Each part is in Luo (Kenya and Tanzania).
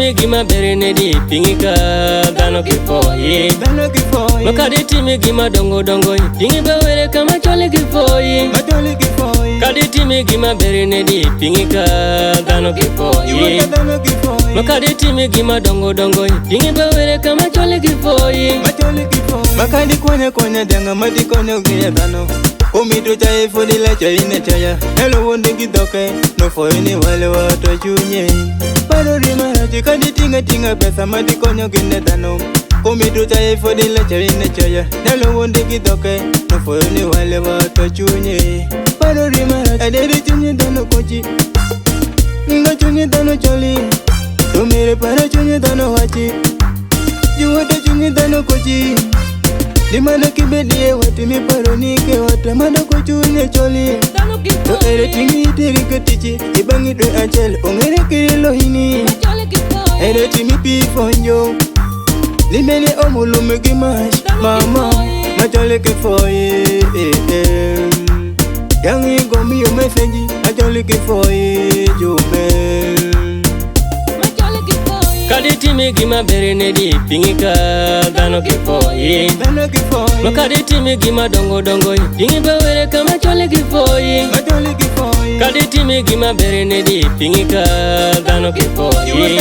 time gima berene di pingika Dhano Kifuoyi Makadi time gima dongo dongo Pingi bawere kama chole Kifuoyi Kadi time gima berene di pingika Dhano Kifuoyi Makadi time gima dongo dongo Pingi bawere kama chole Kifuoyi Makadi kwenye denga mati kwenye gaya dhano Umito chaye fudila chaine chaya Hello wonde kidoke No foyini wale watu chunye Paro rima chikadi tinga pesa mati kwenye gine dhano Umito chaye fudila chaine chaya Hello wonde kidoke No foyini wale watu chunye Paro rima adere chunye dhano kochi Nga chunye dhano choli Tumire para chunye dhano wachi Juwata chunye dhano kochi Dimana kibediye wati miparonike watamana kwa chunye choli To ere tingi iteri katichi Ibangi dwe achel ongere kirilo hini Ere timi pifonjo Limene omulume gimash Mama Machole Kifuoyi Yangi gomi yo mesenji Machole Kifuoyi Jumel Kadi time gima berene di pingika Dhano Kifuoyi Makadi time gima dongo dongo Pingi bawere kama chole Kifuoyi Kadi time gima berene di pingika Dhano Kifuoyi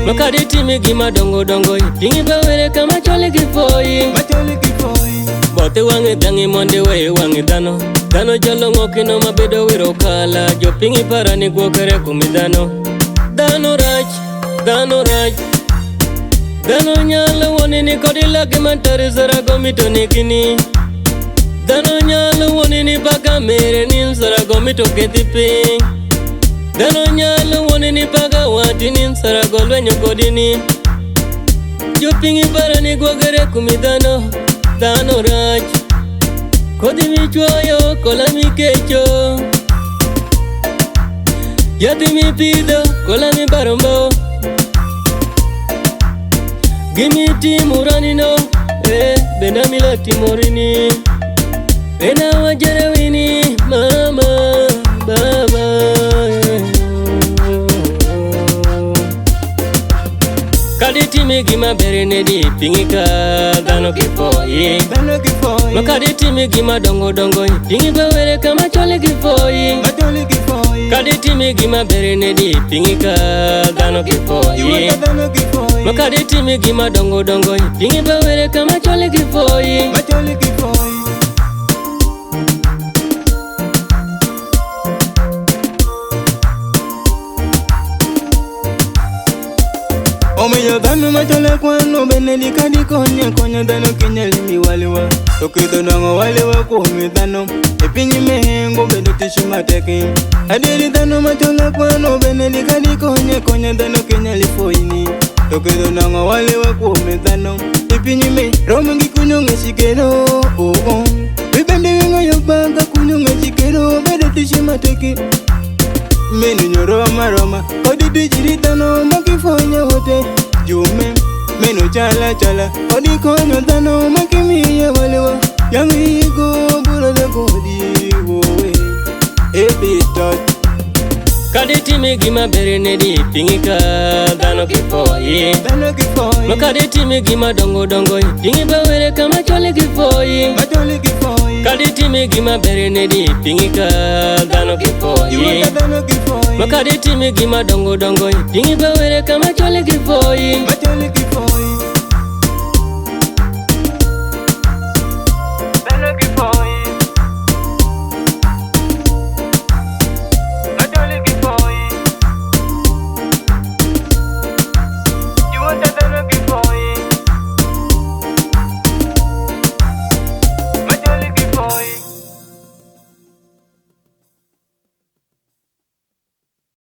Makadi time gima dongo dongo Pingi bawere kama chole Kifuoyi Bote wange dangi monde we wange dhano Dhano jalo ngokino mabedo wiro kala Jo pingi parani guokere kumi dhano Dhano rach Dhano raj Dhano nyalo wonini kodi lage mantare zarago mito nikini Dhano nyalo wonini baga mere nin zarago mito ketipi Dhano nyalo wonini baga wati nin zarago lwenyo kodini Jupingi parani guagare kumi dhano Dhano raj Kodi michwoyo kola mikecho Yati mi pido kola mi barombo Gimi timurani no, bena mila timorini Bena wajarawini, mama, baba Kadi time gima berene di pingika Dhano Kifuoyi Makadi time gima dongo dongo Pingi bawere kama chole Kifuoyi Kadi time gima berene di pingika Dhano Kifuoyi Makadi time gima dongo dongo Pingi bawere kama chole Kifuoyi Omeyo dhano machole kwano beneli kadi konya dhano kinyalimi walewa Tokido nango walewa kumi dhano Epinyi mehengo bedo tishu mateki Adiri dhano machole kwano beneli kadi konya dhano kinyalifoini Tokido nango walewa kumi dhano Epinyi me romangi kunyonge shikero Bibende wengo yobanga kunyonge shikero bedo tishu mateki Menu nyoro maroma Odidi jiritano makifonya wote Jume Menu chala Odi konyo dhano makimiye walewa Yangi iko burada Goddy wowe Ebitot Kadi time gima berene di pingika Dhano Kifuoyi Makadi time gima dongo dongo Pingi bawere kama chole Kifuoyi Kadi time gima berene di pingika Dhano Kifuoyi Makadi time gima dongo dongo Pingi bawere kama chole Kifuoyi